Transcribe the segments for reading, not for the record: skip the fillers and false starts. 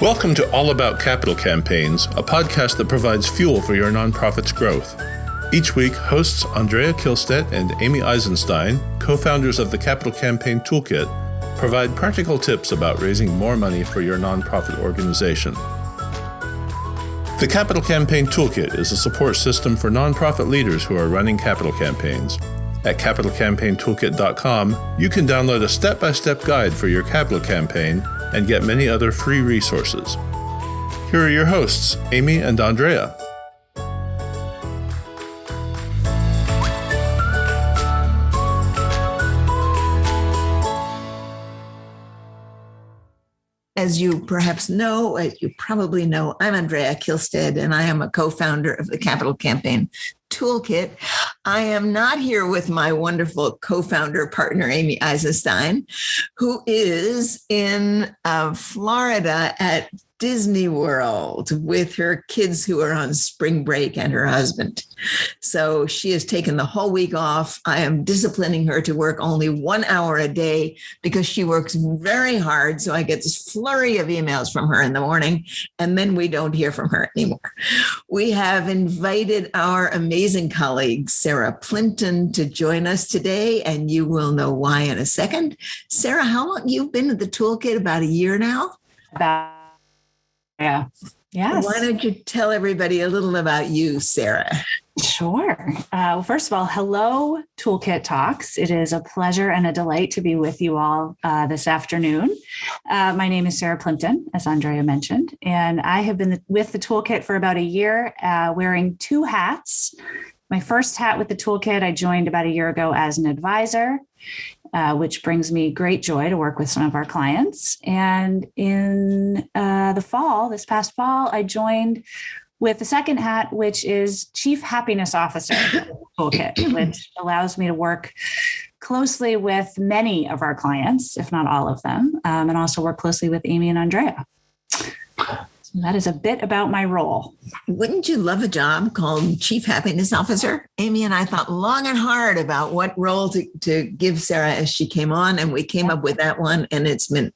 Welcome to All About Capital Campaigns, a podcast that provides fuel for your nonprofit's growth. Each week, hosts Andrea Kihlstedt and Amy Eisenstein, co-founders of the Capital Campaign Toolkit, provide practical tips about raising more money for your nonprofit organization. The Capital Campaign Toolkit is a support system for nonprofit leaders who are running capital campaigns. At capitalcampaigntoolkit.com, you can download a step-by-step guide for your capital campaign and get many other free resources. Here are your hosts, Amy and Andrea. As you perhaps know, as you probably know, I'm Andrea Kihlstedt, and I am a co-founder of the Capital Campaign Toolkit. I am not here with my wonderful co-founder partner, Amy Eisenstein, who is in Florida at Disney World with her kids who are on spring break and her husband. So she has taken the whole week off. I am disciplining her to work only 1 hour a day because she works very hard. So I get this flurry of emails from her in the morning, and then we don't hear from her anymore. We have invited our amazing colleague, Sarah Plimpton, to join us today, and you will know why in a second. Sarah, how long you've been at the Toolkit? About a year now? Yeah. Yes. Why don't you tell everybody a little about you, Sarah? Sure. Well, first of all, hello, Toolkit Talks. It is a pleasure and a delight to be with you all this afternoon. My name is Sarah Plimpton, as Andrea mentioned, and I have been with the Toolkit for about a year, wearing two hats. My first hat with the Toolkit, I joined about a year ago as an advisor, which brings me great joy to work with some of our clients. And in this past fall, I joined with the second hat, which is Chief Happiness Officer Toolkit, which allows me to work closely with many of our clients, if not all of them, and also work closely with Amy and Andrea. So that is a bit about my role. Wouldn't you love a job called Chief Happiness Officer? Amy and I thought long and hard about what role to give Sarah as she came on, and we came up with that one, and it's been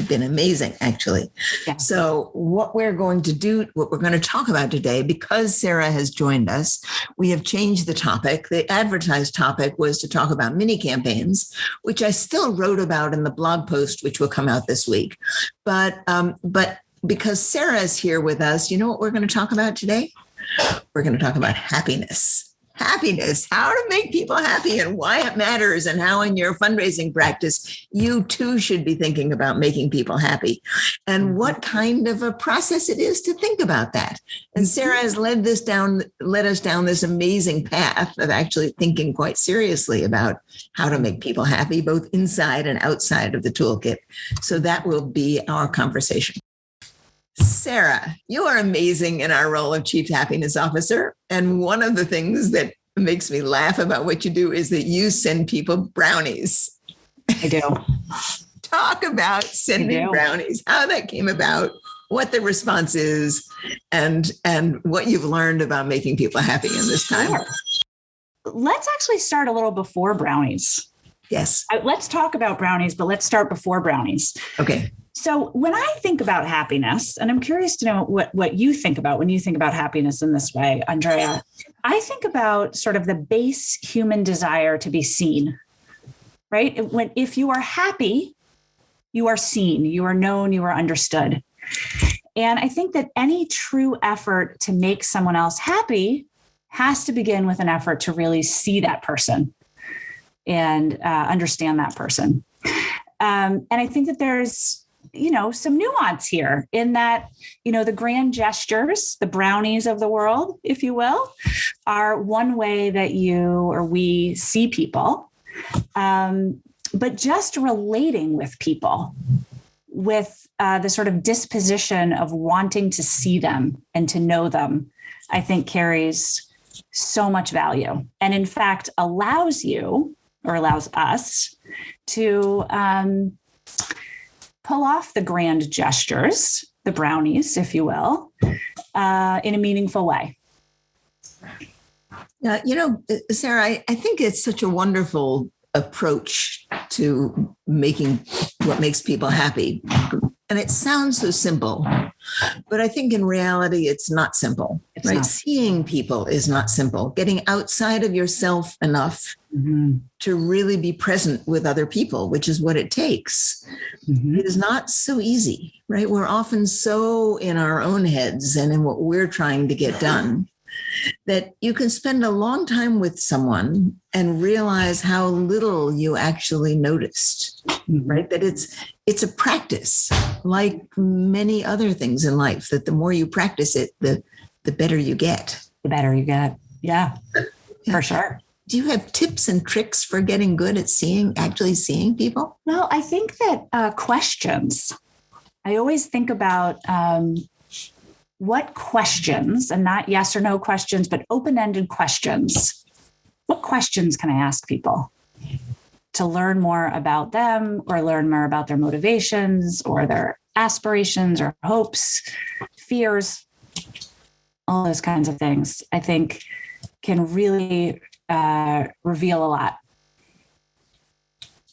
amazing, actually. Yeah. So what we're going to talk about today, because Sarah has joined us, we have changed the topic. The advertised topic was to talk about mini campaigns, which I still wrote about in the blog post, which will come out this week. But because Sarah is here with us, you know what we're going to talk about today? We're going to talk about happiness. Happiness, how to make people happy and why it matters, and how in your fundraising practice, you too should be thinking about making people happy, and what kind of a process it is to think about that. And Sarah has led us down this amazing path of actually thinking quite seriously about how to make people happy, both inside and outside of the toolkit. So that will be our conversation. Sarah, you are amazing in our role of Chief Happiness Officer. And one of the things that makes me laugh about what you do is that you send people brownies. I do. Talk about sending brownies, how that came about, what the response is, and what you've learned about making people happy in this time. Sure. Let's actually start a little before brownies. Yes. Let's talk about brownies, but let's start before brownies. Okay. So when I think about happiness, and I'm curious to know what you think about when you think about happiness in this way, Andrea, I think about sort of the base human desire to be seen, right? If you are happy, you are seen, you are known, you are understood. And I think that any true effort to make someone else happy has to begin with an effort to really see that person and understand that person. And I think that there's some nuance here in that, the grand gestures, the brownies of the world, if you will, are one way that you or we see people. But just relating with people with the sort of disposition of wanting to see them and to know them, I think carries so much value. And in fact, allows us to pull off the grand gestures, the brownies, if you will, in a meaningful way. Sarah, I think it's such a wonderful approach to making what makes people happy. And it sounds so simple, but I think in reality, it's not simple, right? Not. Seeing people is not simple. Getting outside of yourself enough to really be present with other people, which is what it takes, it is not so easy, right? We're often so in our own heads and in what we're trying to get done that you can spend a long time with someone and realize how little you actually noticed, right? That it's a practice, like many other things in life, that the more you practice it, the better you get. The better you get. Yeah, for sure. Do you have tips and tricks for getting good at actually seeing people? Well, I think that questions, I always think about what questions, and not yes or no questions, but open-ended questions. What questions can I ask people to learn more about them, or learn more about their motivations or their aspirations or hopes, fears, all those kinds of things, I think can really reveal a lot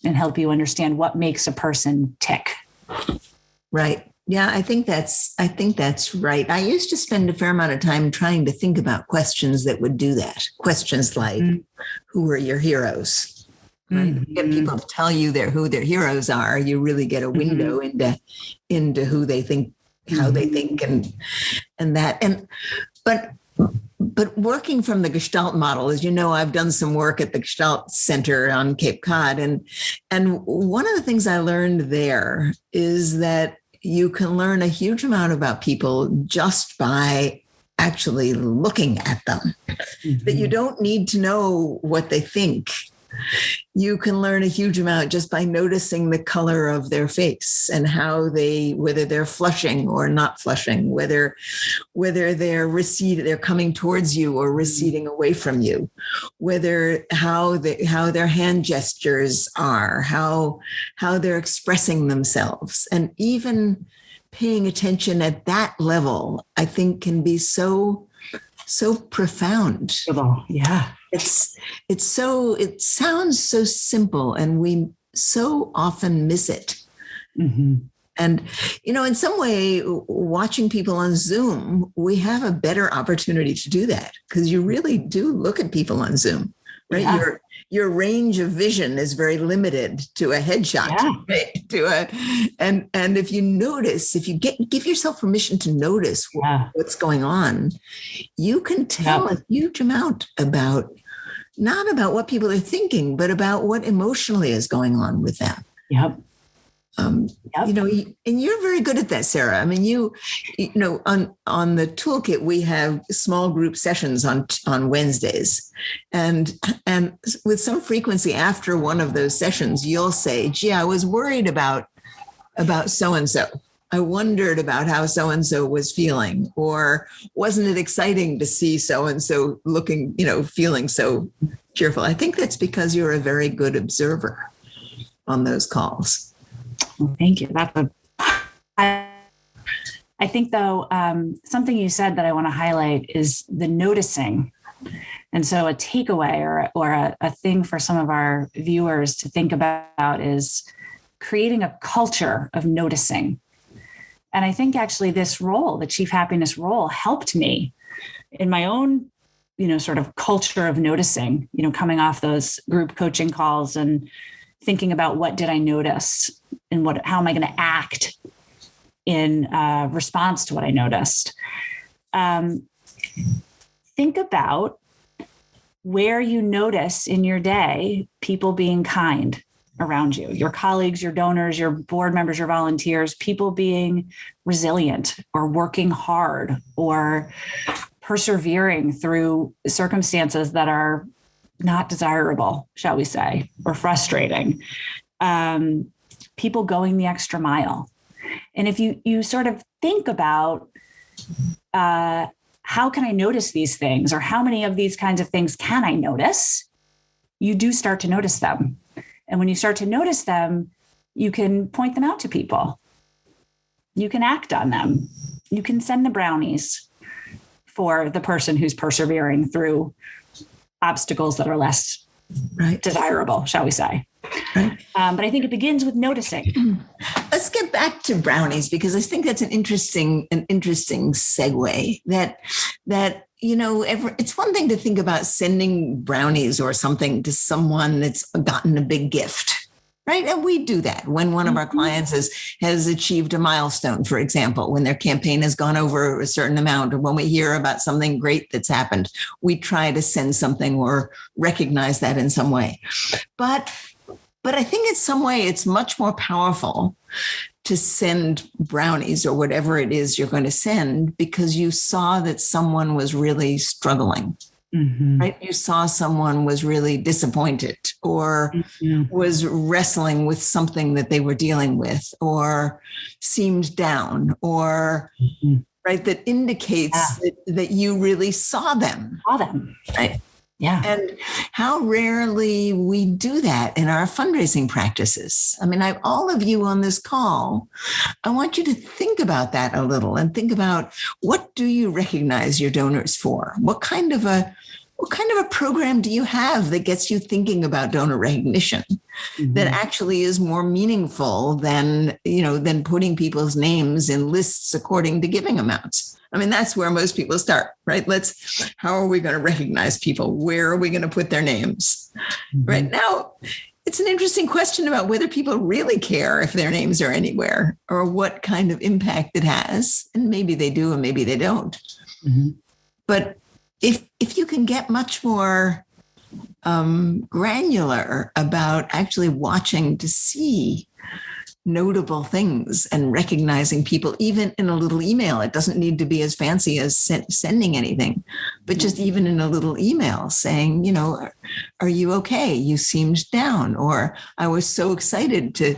and help you understand what makes a person tick. Right. Yeah, I think that's right. I used to spend a fair amount of time trying to think about questions that would do that. Questions like, who are your heroes? Right? You get people to tell you who their heroes are. You really get a window into who they think, how they think, and that. But working from the Gestalt model, as you know, I've done some work at the Gestalt Center on Cape Cod, and one of the things I learned there is that you can learn a huge amount about people just by actually looking at them. That you don't need to know what they think. You can learn a huge amount just by noticing the color of their face and whether they're flushing or not flushing, whether they're coming towards you or receding away from you, how their hand gestures are, how they're expressing themselves. And even paying attention at that level, I think, can be so profound. Yeah. It sounds so simple, and we so often miss it. And, in some way, watching people on Zoom, we have a better opportunity to do that, because you really do look at people on Zoom, right? Yeah. Your range of vision is very limited to a headshot, right? And if you notice, if you give yourself permission to notice what's going on, you can tell a huge amount not about what people are thinking, but about what emotionally is going on with them. Yep. And you're very good at that, Sarah. I mean, on the toolkit, we have small group sessions on Wednesdays, and with some frequency after one of those sessions, you'll say, "Gee, I was worried about so-and-so. I wondered about how so-and-so was feeling, or wasn't it exciting to see so-and-so looking, feeling so cheerful?" I think that's because you're a very good observer on those calls. Well, thank you. I think, though, something you said that I want to highlight is the noticing. And so a takeaway or a thing for some of our viewers to think about is creating a culture of noticing. And I think actually this role, the chief happiness role, helped me in my own, sort of culture of noticing, coming off those group coaching calls and thinking about what did I notice and how am I going to act in response to what I noticed. Think about where you notice in your day people being kind around you, your colleagues, your donors, your board members, your volunteers, people being resilient or working hard or persevering through circumstances that are not desirable, shall we say, or frustrating. People going the extra mile. And if you sort of think about how can I notice these things, or how many of these kinds of things can I notice, you do start to notice them. And when you start to notice them, you can point them out to people. You can act on them. You can send the brownies for the person who's persevering through obstacles that are less desirable, shall we say. But I think it begins with noticing. Let's get back to brownies, because I think that's an interesting segue. That it's one thing to think about sending brownies or something to someone that's gotten a big gift, right? And we do that when one of our clients has achieved a milestone, for example, when their campaign has gone over a certain amount, or when we hear about something great that's happened, we try to send something or recognize that in some way. But I think in some way it's much more powerful to send brownies or whatever it is you're going to send, because you saw that someone was really struggling. Right? You saw someone was really disappointed or was wrestling with something that they were dealing with, or seemed down, or right, that indicates that you really saw them. Right? Yeah. And how rarely we do that in our fundraising practices. I mean, all of you on this call, I want you to think about that a little and think about, what do you recognize your donors for? What kind of a program do you have that gets you thinking about donor recognition that actually is more meaningful than putting people's names in lists according to giving amounts? I mean, that's where most people start, right? How are we going to recognize people? Where are we going to put their names? Right now, it's an interesting question about whether people really care if their names are anywhere, or what kind of impact it has. And maybe they do, and maybe they don't. But if you can get much more granular about actually watching to see notable things and recognizing people, even in a little email. It doesn't need to be as fancy as sending anything, but just even in a little email saying, are you okay? You seemed down, or I was so excited to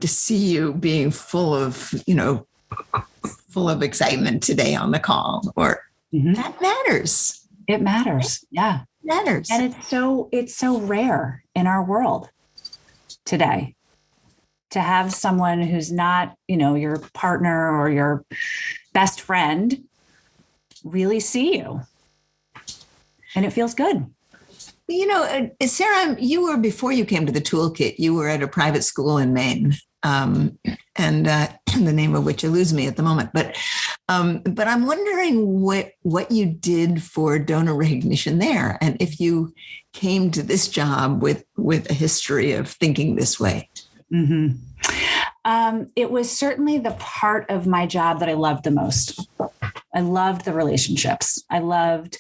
see you being full of excitement today on the call, or that matters. It matters. Yeah. It matters. And it's so rare in our world today to have someone who's not, your partner or your best friend really see you. And it feels good. Sarah, before you came to the toolkit, you were at a private school in Maine, and the name of which eludes me at the moment. But I'm wondering what you did for donor recognition there, and if you came to this job with a history of thinking this way. It was certainly the part of my job that I loved the most. I loved the relationships. I loved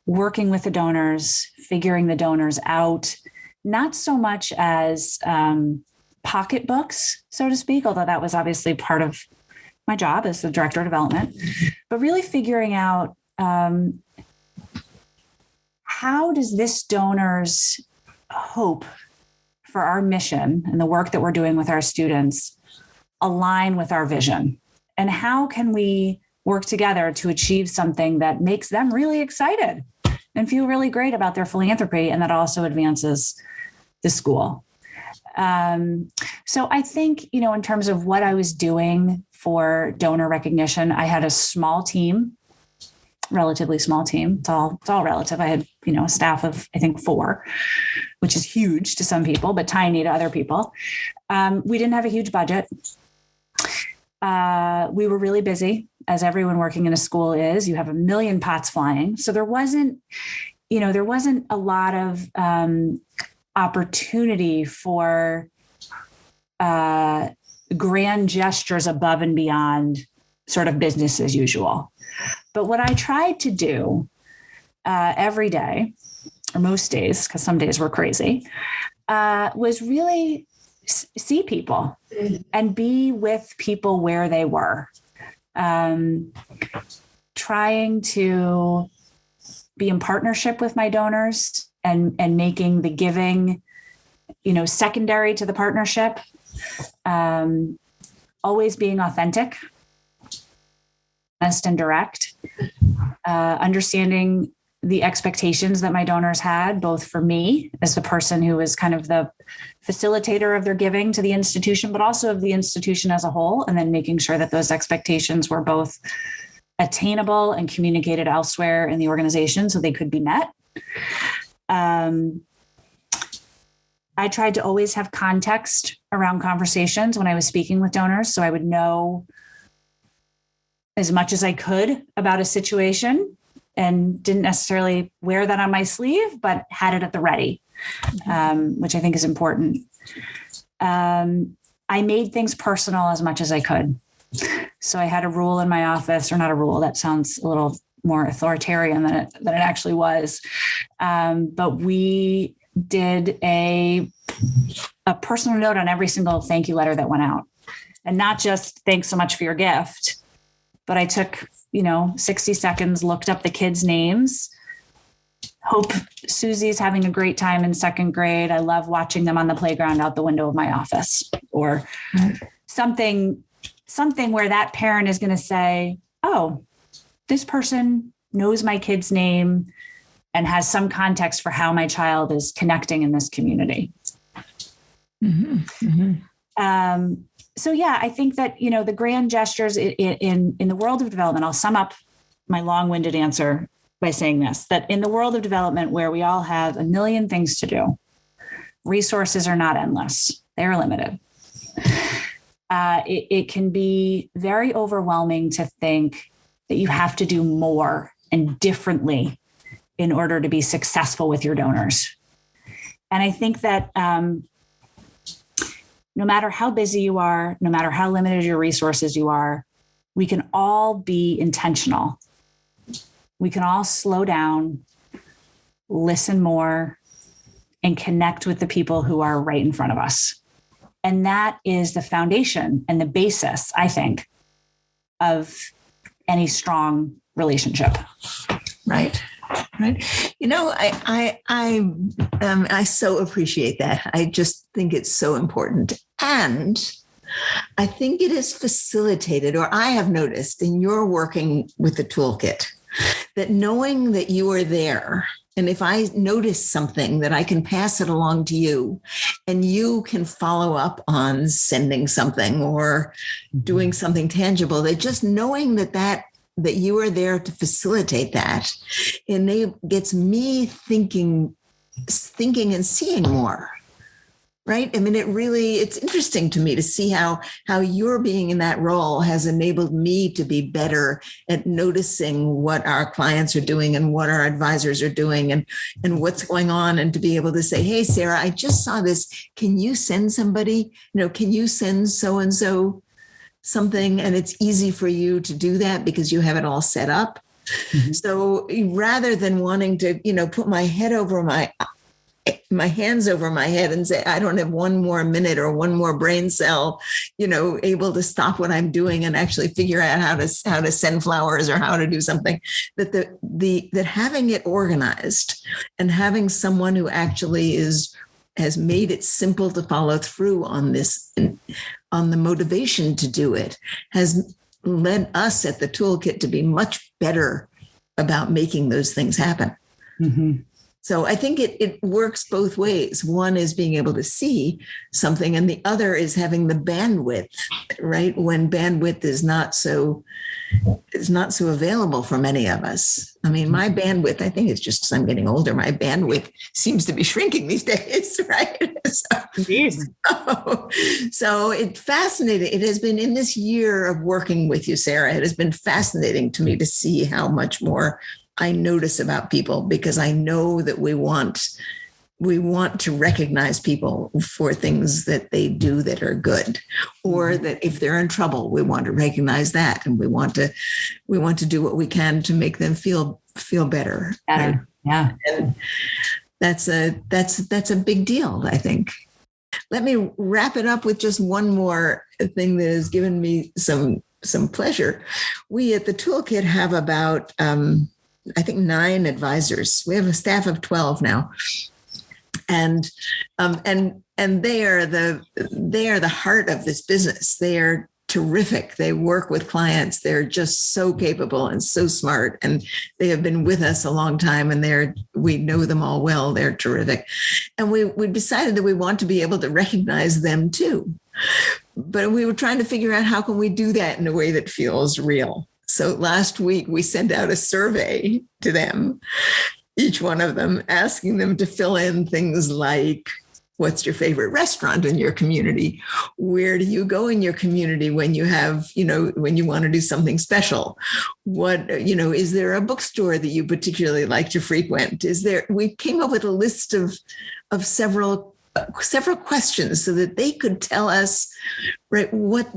working with the donors, figuring the donors out, not so much as pocketbooks, so to speak, although that was obviously part of my job as the director of development, but really figuring out how does this donor's hope for our mission and the work that we're doing with our students align with our vision? And how can we work together to achieve something that makes them really excited and feel really great about their philanthropy, and that also advances the school? So I think, in terms of what I was doing for donor recognition, I had a small team, relatively small team. It's all relative. I had, a staff of, I think, 4, which is huge to some people, but tiny to other people. We didn't have a huge budget. We were really busy, as everyone working in a school is. You have a million pots flying. So there wasn't a lot of opportunity for grand gestures above and beyond sort of business as usual. But what I tried to do every day, or most days, because some days were crazy, was really see people and be with people where they were. Trying to be in partnership with my donors and making the giving, secondary to the partnership. Always being authentic, honest and direct, understanding the expectations that my donors had, both for me as the person who was kind of the facilitator of their giving to the institution, but also of the institution as a whole, and then making sure that those expectations were both attainable and communicated elsewhere in the organization so they could be met. I tried to always have context around conversations when I was speaking with donors, so I would know as much as I could about a situation and didn't necessarily wear that on my sleeve, but had it at the ready, which I think is important. I made things personal as much as I could. So I had a rule in my office, or not a rule, that sounds a little more authoritarian than it actually was. But we did a personal note on every single thank you letter that went out. And not just thanks so much for your gift, but I took, 60 seconds, looked up the kids' names. Hope Susie's having a great time in second grade. I love watching them on the playground out the window of my office, or something where that parent is going to say, oh, this person knows my kid's name and has some context for how my child is connecting in this community. So yeah, I think that, the grand gestures in the world of development, I'll sum up my long-winded answer by saying this, that in the world of development where we all have a million things to do, resources are not endless. They're limited. It can be very overwhelming to think that you have to do more and differently in order to be successful with your donors. And I think that no matter how busy you are, no matter how limited your resources you are, we can all be intentional. We can all slow down, listen more, and connect with the people who are right in front of us. And that is the foundation and the basis, I think, of any strong relationship. Right. I so appreciate that. I just think it's so important. And I think it is facilitated, or I have noticed in your working with the toolkit, that knowing that you are there, and if I notice something, that I can pass it along to you, and you can follow up on sending something or doing something tangible, that just knowing that you are there to facilitate that, and it gets me thinking and seeing more. Right. I mean, it's interesting to me to see how your being in that role has enabled me to be better at noticing what our clients are doing and what our advisors are doing and what's going on, and to be able to say, hey, Sarah, I just saw this. Can you send somebody, can you send so-and-so something? And it's easy for you to do that because you have it all set up. Mm-hmm. So rather than wanting to, put my hands over my head and say, I don't have one more minute or one more brain cell, able to stop what I'm doing and actually figure out how to send flowers or how to do something, that having it organized and having someone who actually has made it simple to follow through on this, on the motivation to do it, has led us at the toolkit to be much better about making those things happen. Mm-hmm. So I think it works both ways. One is being able to see something, and the other is having the bandwidth, right? When bandwidth is not so available for many of us. I mean, my bandwidth, I think it's just because I'm getting older, my bandwidth seems to be shrinking these days, right? So it's fascinating. It has been, in this year of working with you, Sarah, it has been fascinating to me to see how much more I notice about people, because I know that we want to recognize people for things that they do that are good, or that if they're in trouble, we want to recognize that, and we want to do what we can to make them feel better. Right? Yeah, and that's a big deal, I think. Let me wrap it up with just one more thing that has given me some pleasure. We at the Toolkit have about I think 9 advisors. We have a staff of 12 now. And they are the heart of this business. They are terrific. They work with clients. They're just so capable and so smart. And they have been with us a long time, and we know them all well. They're terrific. And we decided that we want to be able to recognize them too. But we were trying to figure out how can we do that in a way that feels real. So last week we sent out a survey to them, each one of them, asking them to fill in things like, What's your favorite restaurant in your community? Where do you go in your community when you have, when you want to do something special? What, is there a bookstore that you particularly like to frequent? We came up with a list of several questions so that they could tell us, right, what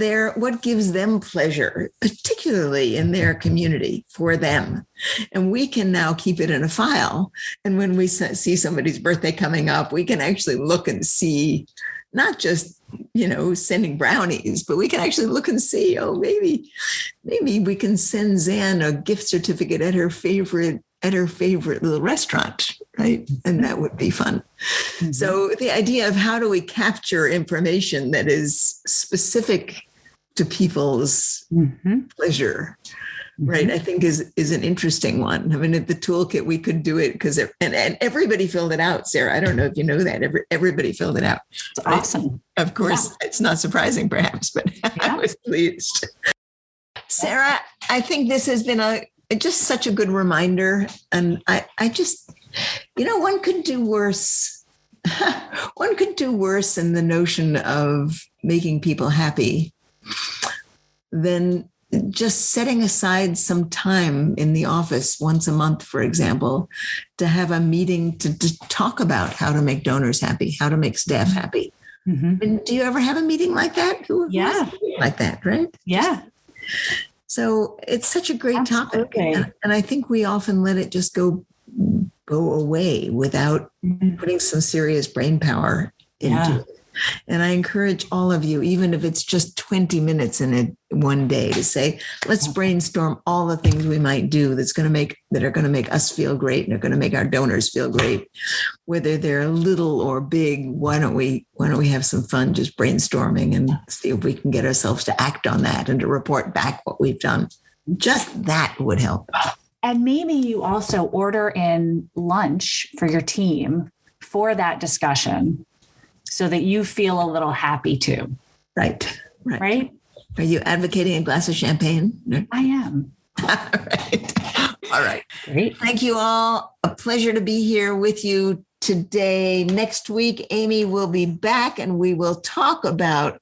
gives them pleasure, particularly in their community for them. And we can now keep it in a file. And when we see somebody's birthday coming up, we can actually look and see, not just, sending brownies, but we can actually look and see, maybe we can send Zan a gift certificate at her favorite little restaurant, right? And that would be fun. Mm-hmm. So the idea of how do we capture information that is specific to people's pleasure, right? I think is an interesting one. I mean, at the toolkit, we could do it because and everybody filled it out, Sarah. I don't know if you know that. Everybody filled it out. It's awesome. Of course, It's not surprising perhaps, but I was pleased. Sarah, I think this has been just such a good reminder. And I just, one could do worse. One could do worse in the notion of making people happy than just setting aside some time in the office once a month, for example, to have a meeting to talk about how to make donors happy, how to make staff happy. Mm-hmm. And do you ever have a meeting like that? Yeah. Like that, right? Yeah. So it's such a great topic. And I think we often let it just go away without putting some serious brain power into it. And I encourage all of you, even if it's just 20 minutes in it one day, to say, let's brainstorm all the things we might do that are going to make us feel great and are going to make our donors feel great, whether they're little or big. Why don't we have some fun just brainstorming and see if we can get ourselves to act on that and to report back what we've done? Just that would help. And maybe you also order in lunch for your team for that discussion, so that you feel a little happy too. Right. Right? Are you advocating a glass of champagne? I am. All right. Great. Thank you all. A pleasure to be here with you today. Next week, Amy will be back and we will talk about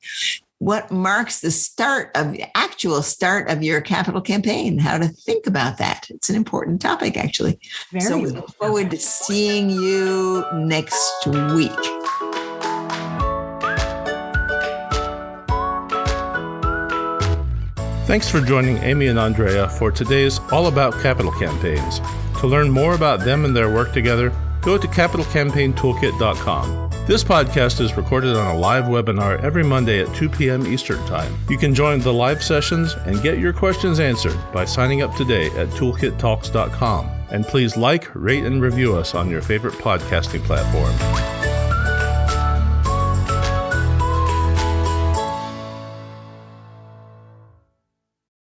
what marks the actual start of your capital campaign, how to think about that. It's an important topic, actually. So we look forward to seeing you next week. Thanks for joining Amy and Andrea for today's All About Capital Campaigns. To learn more about them and their work together, go to capitalcampaigntoolkit.com. This podcast is recorded on a live webinar every Monday at 2 p.m. Eastern Time. You can join the live sessions and get your questions answered by signing up today at toolkittalks.com. And please like, rate, and review us on your favorite podcasting platform.